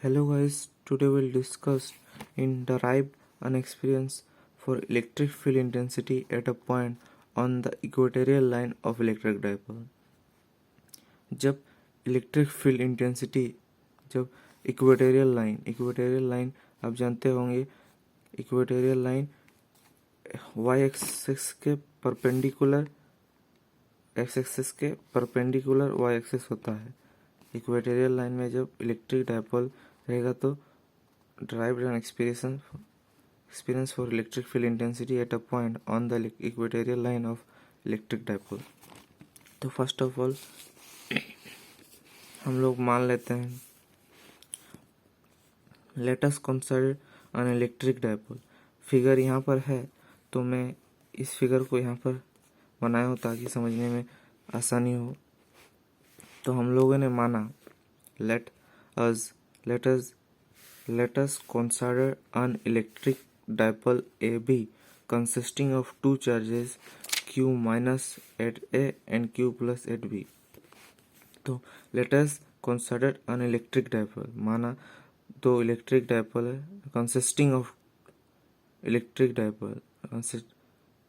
Hello guys, today we'll discuss in derive an experience for electric field intensity at a point on the equatorial line of electric dipole. जब electric field intensity जब equatorial line आप जानते होंगे equatorial line Y axis के perpendicular x axis के perpendicular Y axis होता है। Equatorial line में जब इलेक्ट्रिक डायपोल रहेगा तो drive an experience for electric field intensity at a point on the equatorial line of electric dipole. तो first of all हम लोग मान लेते हैं, let us consider an electric dipole. Figure यहाँ पर है तो मैं इस फिगर को यहाँ पर बनाया हूँ ताकि समझने में आसानी हो। तो हम लोगों ने माना let us consider an electric dipole AB consisting of two charges Q minus at A and Q plus at B। तो let us consider an electric dipole, माना दो इलेक्ट्रिक डायपोल है consisting of electric dipole,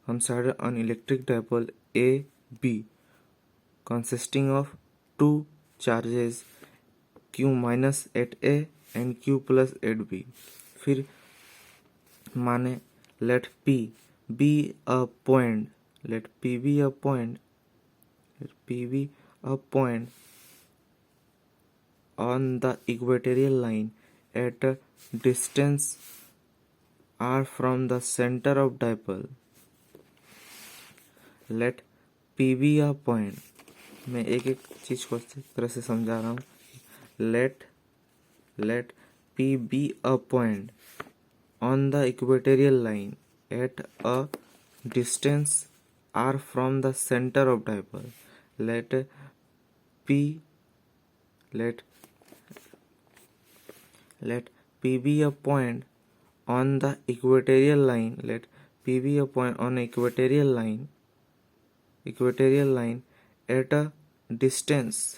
consider an electric dipole AB consisting of two charges Q minus at A and Q plus at B। फिर माने let P be a point, let P be a point on the equatorial line at a distance r from the center of dipole। let P be a point, मैं एक एक चीज को अच्छी तरह से समझा रहा हूँ। let P be a point on the equatorial line at a distance r from the center of dipole। let P be a point on the equatorial line, let P be a point on equatorial line at a distance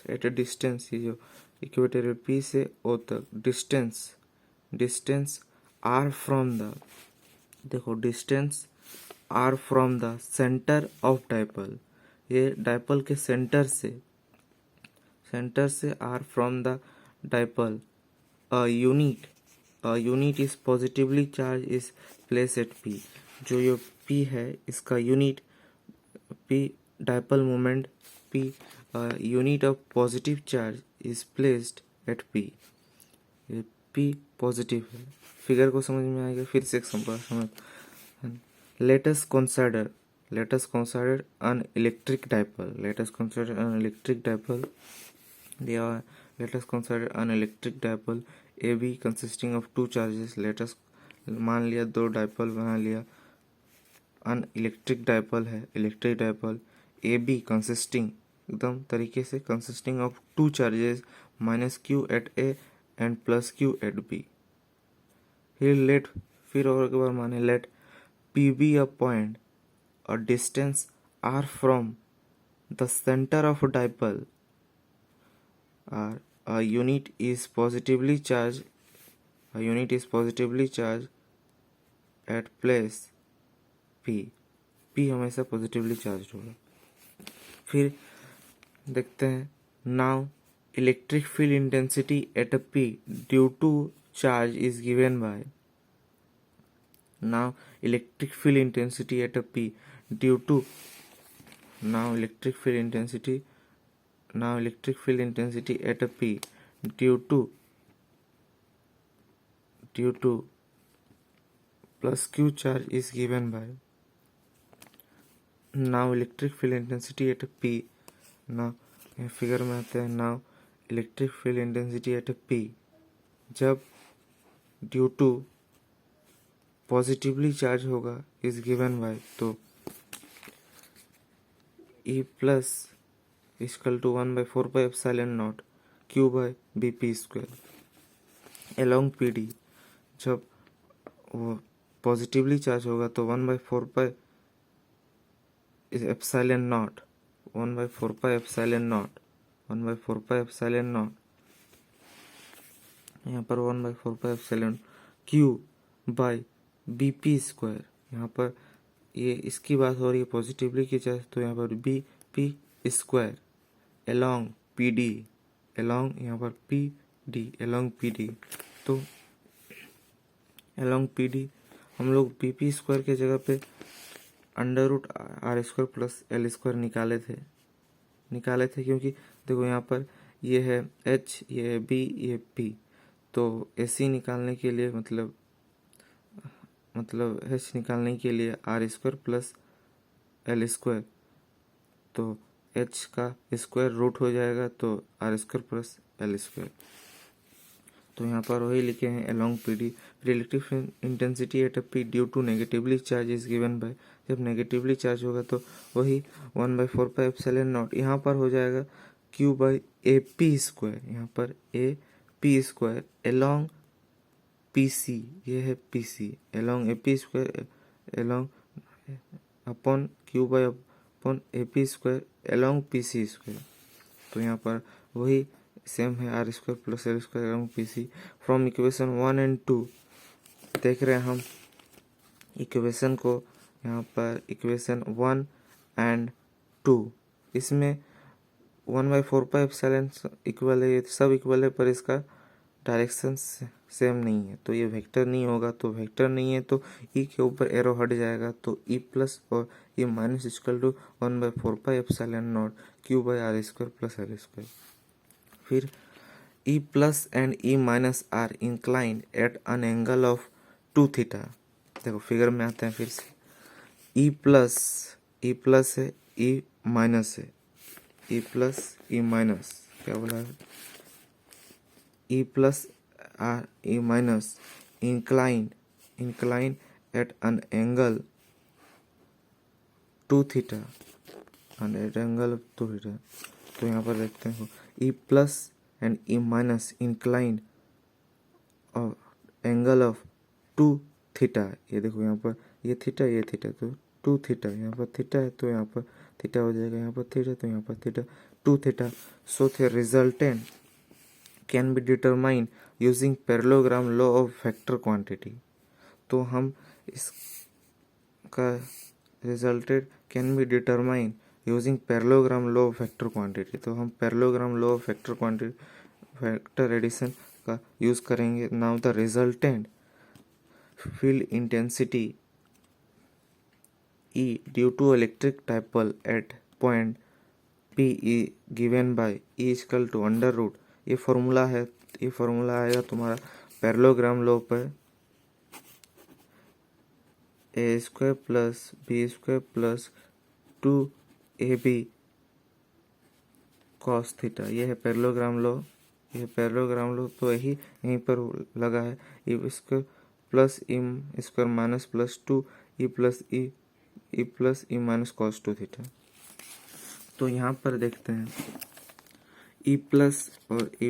ये जो equatorial P से O तक distance R from the, देखो distance R from the centre of dipole, ये dipole के centre से R from the dipole a unit is positively charged is placed at P। जो ये P है इसका unit P dipole moment P unit of positive charge is placed at P। ये P positive है। Figure को समझ में आएगा। फिर से एक समझ, let us consider an electric dipole, let us consider an electric dipole AB consisting of two charges। let us मान लिया दो डायपोल बना लिया, अन इलेक्ट्रिक डायपोल है, इलेक्ट्रिक डायपोल AB कंसिस्टिंग एकदम तरीके से consisting of two charges minus Q at A and plus Q at B। फिर और एक बार माने let P be a point a distance r from the center of dipole r a unit is positively charged at place P हमेशा positively charge होगा। फिर देखते हैं, now electric field intensity at P due to charge is given by, now electric field intensity at a P due to electric field intensity at a P due to plus Q charge is given by, now electric field intensity at a P, now figure में आते हैं, now electric field intensity at a P जब due to positively charge होगा is given by, तो E plus equal to 1/4πε0 Q by BP square along PD। जब वो positively charge होगा तो 1/4πε0 1/4πε0 यहाँ पर 1/4πε Q by B P square. यहाँ पर ये इसकी बात हो रही है पॉजिटिवली की चाहे तो यहाँ पर B P square along P D, along यहाँ पर P D, along P D. तो एलोंग पी डी हम लोग बी पी स्क्वायर के जगह पे √r² प्लस l² निकाले थे क्योंकि देखो यहाँ पर ये है h, ये है b, ये p। तो AC निकालने के लिए मतलब h निकालने के लिए r² प्लस l², तो h का स्क्वायर रूट हो जाएगा तो r² प्लस l²। तो यहाँ पर वही लिखे हैं along PD electric intensity at P due to negatively charge is given by. जब नेगेटिवली चार्ज होगा तो वही 1/4πε0 यहाँ पर हो जाएगा Q by A P square, यहाँ पर A P square along PC, ये है PC along A P square along upon Q by upon A P square along PC square. तो यहाँ पर वही सेम है r² plus l² along PC। From equation 1 and 2 देख रहे हैं हम इक्वेशन को, यहाँ पर इक्वेशन 1 एंड 2 इसमें 1/4πε इक्वल है, ये सब इक्वल है पर इसका डायरेक्शन सेम नहीं है तो ये वेक्टर नहीं होगा। तो वेक्टर नहीं है तो ई के ऊपर एरो हट जाएगा तो ई प्लस और E minus equal to 1/4πε0 Q by r² plus l²। फिर E plus and E minus are inclined at an angle of 2 theta. देखो फिगर में आते हैं फिर से। E प्लस है, E माइनस है, E प्लस E माइनस क्या बोला है, E plus or E minus inclined at an angle 2 theta and at angle of 2 theta. तो यहाँ पर देखते हैं E plus and E minus inclined angle of 2 theta. ये देखो यहाँ पर ये थीटा ये थीटा तो 2 थीटा, यहाँ पर थीटा है तो यहाँ पर थीटा हो जाएगा, यहाँ पर थीटा तो यहाँ पर theta 2 theta. So the resultant can be determine using parallelogram law of vector quantity. तो हम इसका resulted can be determine using parallelogram law of vector quantity. तो हम parallelogram law of vector quantity vector addition का use करेंगे। Now the resultant field intensity E due to electric dipole at point P E given by E equal to √, ये formula है, ये formula आएगा तुम्हारा parallelogram law पर a² plus b² plus 2ab cos theta. ये है parallelogram law, ये parallelogram law तो यहीं पर लगा है। E² plus E² minus plus 2e plus E minus cos 2 theta. तो यहाँ पर देखते हैं E प्लस और E,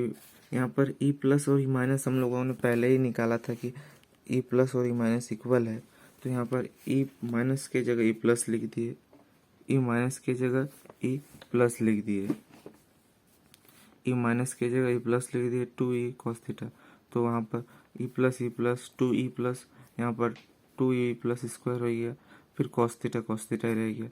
यहाँ पर E प्लस और E माइनस हम लोगों ने पहले ही निकाला था कि E प्लस और E माइनस इक्वल है। तो यहाँ पर E माइनस के जगह E प्लस लिख दिए, E माइनस के जगह E प्लस लिख दिए, E माइनस के जगह E प्लस लिख दिए 2e cos थीटा। तो वहाँ पर E प्लस 2e प्लस यहाँ पर 2e प्लस स्क्वायर हो गया, फिर cos थीटा ही रह गया।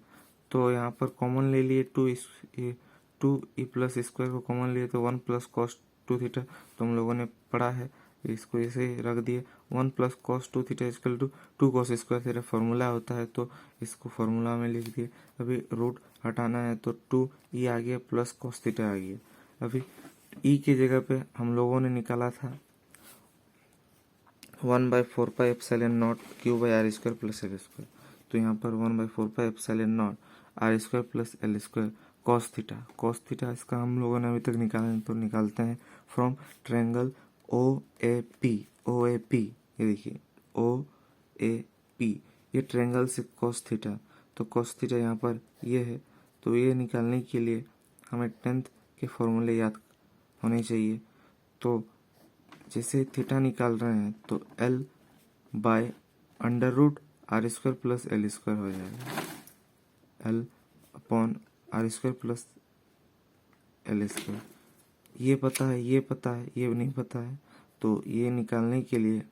तो यहाँ पर कॉमन ले लिए 2e प्लस स्क्वायर को कॉमन लिए तो 1 प्लस cos 2 थीटा तो हम लोगों ने पढ़ा है, इसको ऐसे ही रख दिए 1 plus cos 2 theta equal to 2 cos square theta formula होता है तो इसको फॉर्मूला में लिख दिए। अभी रूट हटाना है तो 2e आ गया प्लस cos थीटा आ गया। अभी e की जगह पे हम लोगों ने निकाला था 1/4πε0 Q by r² plus l²। तो यहाँ पर 1/4πε0 r² plus l² cos theta इसका हम लोगों ने अभी तक निकाला तो निकालते हैं फ्रॉम ट्रायंगल OAP। ये देखिए OAP ये ट्रायंगल से cos थीटा, तो cos थीटा यहाँ पर ये है। तो ये निकालने के लिए हमें 10th के फॉर्मूले याद होने चाहिए। तो जैसे थीटा निकाल रहे हैं तो L bye √r² plus l² हो जाएगा, L upon r² plus l²। ये पता है, ये नहीं पता है तो ये निकालने के लिए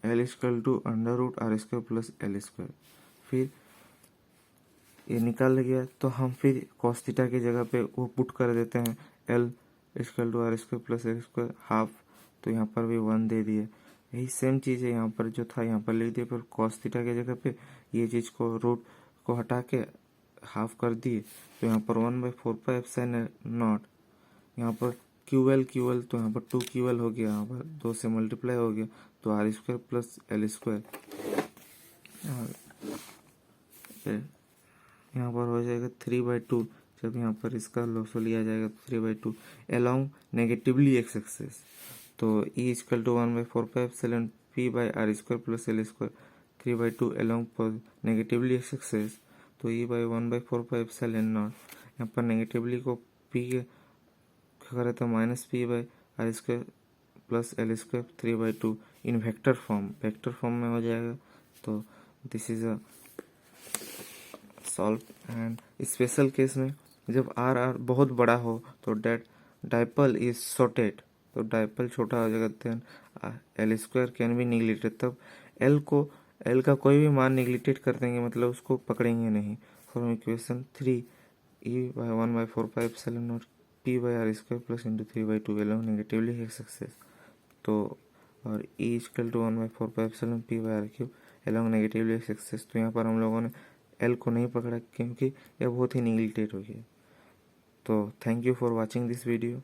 L equal to under root R square plus L square, फिर ये निकाल गया तो हम फिर कॉस थीटा की जगह पे वो पुट कर देते हैं L equal to R square plus L square half, तो यहाँ पर भी 1 दे दिए। यही सेम चीज़ है यहाँ पर जो था यहाँ पर लिख दिए, पर कॉस थीटा की जगह पे ये चीज़ को रूट को हटा के हाफ कर दिए, तो यहाँ पर 1/4π/0, यहाँ पर QL तो यहाँ पर 2QL हो गया, यहाँ पर 2 से मल्टीप्लाई हो गया, तो R square plus L square यहाँ पर हो जाएगा 3/2। जब यहाँ पर इसका लॉसो लिया जाएगा तो 3/2 अलोंग नेगेटिवली एक्स एक्सेस, तो E equal to 1/4π P/r square plus L square 3/2 along negatively X axis, तो E/1/4π0। यहाँ पर नेगेटिवली को P के करें तो -P/r square plus L square 3/2 in vector form में हो जाएगा। तो this is a solve. And special case में जब आर बहुत बड़ा हो तो डेट डाइपल इज शॉर्टेड, तो डाइपल छोटा हो जाएगा, then L square can be neglected, तब एल का कोई भी मान निगलेक्टेड कर देंगे, मतलब उसको पकड़ेंगे नहीं। From equation 3 E/1/4π0 P/r square plus into 3/2 along negatively X axis, तो और E equal to 1/4π P/r³ along negatively X axis, तो यहाँ पर हम लोगों ने एल को नहीं पकड़ा क्योंकि यह बहुत ही निगलेक्टेड हो गया। तो thank you for watching this video.